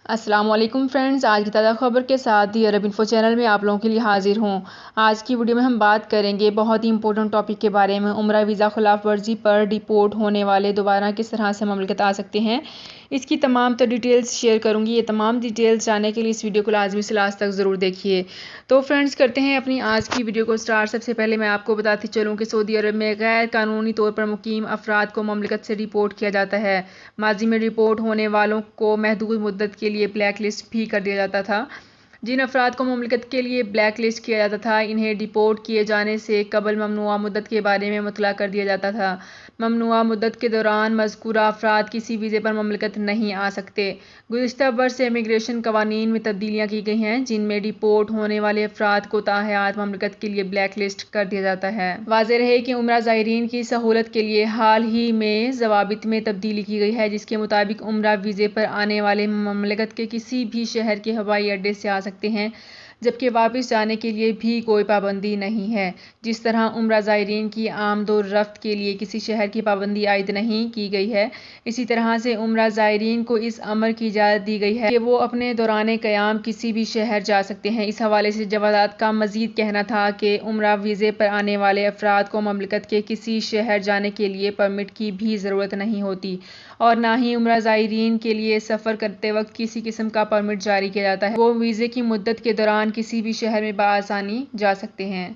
السلام علیکم فرینڈز، آج کی تازہ خبر کے ساتھ دی عرب انفو چینل میں آپ لوگوں کے لیے حاضر ہوں۔ آج کی ویڈیو میں ہم بات کریں گے بہت ہی امپورٹنٹ ٹاپک کے بارے میں۔ عمرہ ویزا خلاف ورزی پر ڈیپورٹ ہونے والے دوبارہ کس طرح سے مملکت آ سکتے ہیں، اس کی تمام ڈیٹیلز شیئر کروں گی۔ یہ تمام ڈیٹیلز جاننے کے لیے اس ویڈیو کو لازمی سے لاسٹ تک ضرور دیکھیے۔ تو فرینڈز کرتے ہیں اپنی آج کی ویڈیو کو سٹارٹ۔ سب سے پہلے میں آپ کو بتاتی چلوں کہ سعودی عرب میں غیر قانونی طور پر مقیم افراد کو مملکت سے ڈیپورٹ کیا جاتا ہے۔ ماضی میں ڈیپورٹ ہونے والوں کو محدود مدت کے لیے بلیک لسٹ بھی کر دیا جاتا تھا۔ جن افراد کو مملکت کے لیے بلیک لسٹ کیا جاتا تھا، انہیں ڈیپورٹ کیے جانے سے قبل ممنوعہ مدت کے بارے میں مطلع کر دیا جاتا تھا۔ ممنوعہ مدت کے دوران مذکورہ افراد کسی ویزے پر مملکت نہیں آ سکتے۔ گزشتہ برس سے امیگریشن قوانین میں تبدیلیاں کی گئی ہیں، جن میں ڈیپورٹ ہونے والے افراد کو تاحیات مملکت کے لیے بلیک لسٹ کر دیا جاتا ہے۔ واضح رہے کہ عمرہ زائرین کی سہولت کے لیے حال ہی میں ضوابط میں تبدیلی کی گئی ہے، جس کے مطابق عمرہ ویزے پر آنے والے مملکت کے کسی بھی شہر کے ہوائی اڈے سے آ سکتے ہیں، جبکہ واپس جانے کے لیے بھی کوئی پابندی نہیں ہے۔ جس طرح عمرہ زائرین کی آمد و رفت کے لیے کسی شہر کی پابندی عائد نہیں کی گئی ہے، اسی طرح سے عمرہ زائرین کو اس امر کی اجازت دی گئی ہے کہ وہ اپنے دوران قیام کسی بھی شہر جا سکتے ہیں۔ اس حوالے سے جوادات کا مزید کہنا تھا کہ عمرہ ویزے پر آنے والے افراد کو مملکت کے کسی شہر جانے کے لیے پرمٹ کی بھی ضرورت نہیں ہوتی، اور نہ ہی عمرہ زائرین کے لیے سفر کرتے وقت کسی قسم کا پرمٹ جاری کیا جاتا ہے۔ وہ ویزے کی مدت کے دوران کسی بھی شہر میں بآسانی جا سکتے ہیں۔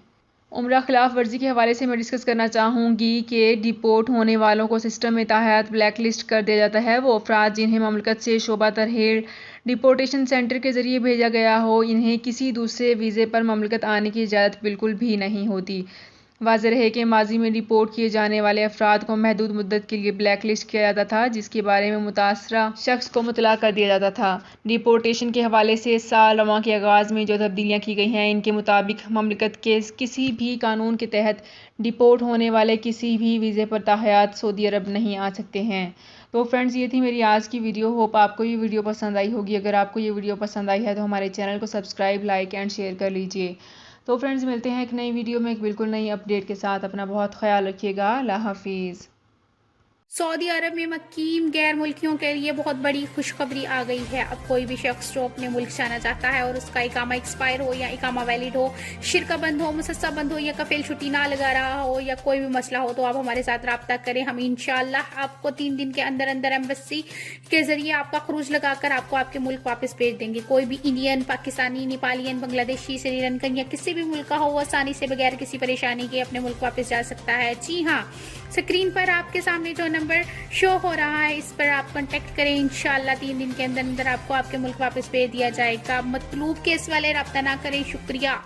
عمرہ خلاف ورزی کے حوالے سے میں ڈسکس کرنا چاہوں گی کہ ڈیپورٹ ہونے والوں کو سسٹم میں تاحیات بلیک لسٹ کر دیا جاتا ہے۔ وہ افراد جنہیں مملکت سے شعبہ ترحیل ڈیپورٹیشن سینٹر کے ذریعے بھیجا گیا ہو، انہیں کسی دوسرے ویزے پر مملکت آنے کی اجازت بالکل بھی نہیں ہوتی۔ واضح رہے کہ ماضی میں ڈیپورٹ کیے جانے والے افراد کو محدود مدت کے لیے بلیک لسٹ کیا جاتا تھا، جس کے بارے میں متاثرہ شخص کو مطلع کر دیا جاتا تھا۔ ڈیپورٹیشن کے حوالے سے سال رواں کے آغاز میں جو تبدیلیاں کی گئی ہیں، ان کے مطابق مملکت کے کسی بھی قانون کے تحت ڈیپورٹ ہونے والے کسی بھی ویزے پر تاحیات سعودی عرب نہیں آ سکتے ہیں۔ تو فرینڈز، یہ تھی میری آج کی ویڈیو۔ ہوپ آپ کو یہ ویڈیو پسند آئی ہوگی۔ اگر آپ کو یہ ویڈیو پسند آئی ہے تو ہمارے چینل کو سبسکرائب، لائک اینڈ شیئر کر لیجیے۔ تو فرینڈز، ملتے ہیں ایک نئی ویڈیو میں ایک بالکل نئی اپڈیٹ کے ساتھ۔ اپنا بہت خیال رکھیے گا۔ اللہ حافظ۔ سعودی عرب میں مقیم غیر ملکیوں کے لیے بہت بڑی خوشخبری آ گئی ہے۔ اب کوئی بھی شخص جو اپنے ملک جانا چاہتا ہے اور اس کا اقامہ ایکسپائر ہو یا اقامہ ویلڈ ہو، شرکہ بند ہو، مسسہ بند ہو یا کفیل چھٹی نہ لگا رہا ہو یا کوئی بھی مسئلہ ہو، تو آپ ہمارے ساتھ رابطہ کریں۔ ہم انشاءاللہ آپ کو 3 دن کے اندر اندر ایمبیسی کے ذریعے آپ کا خروج لگا کر آپ کو آپ کے ملک واپس بھیج دیں گے۔ کوئی بھی انڈین، پاکستانی، نیپالین، بنگلہ دیشی، سری لنکن یا کسی بھی ملک کا ہو، وہ آسانی سے بغیر کسی پریشانی کے اپنے ملک واپس جا سکتا ہے۔ جی ہاں، اسکرین پر آپ کے سامنے جو نمبر شو ہو رہا ہے، اس پر آپ کانٹیکٹ کریں۔ انشاءاللہ 3 دن کے اندر اندر آپ کو آپ کے ملک واپس بھیج دیا جائے گا۔ مطلوب کیس والے رابطہ نہ کریں۔ شکریہ۔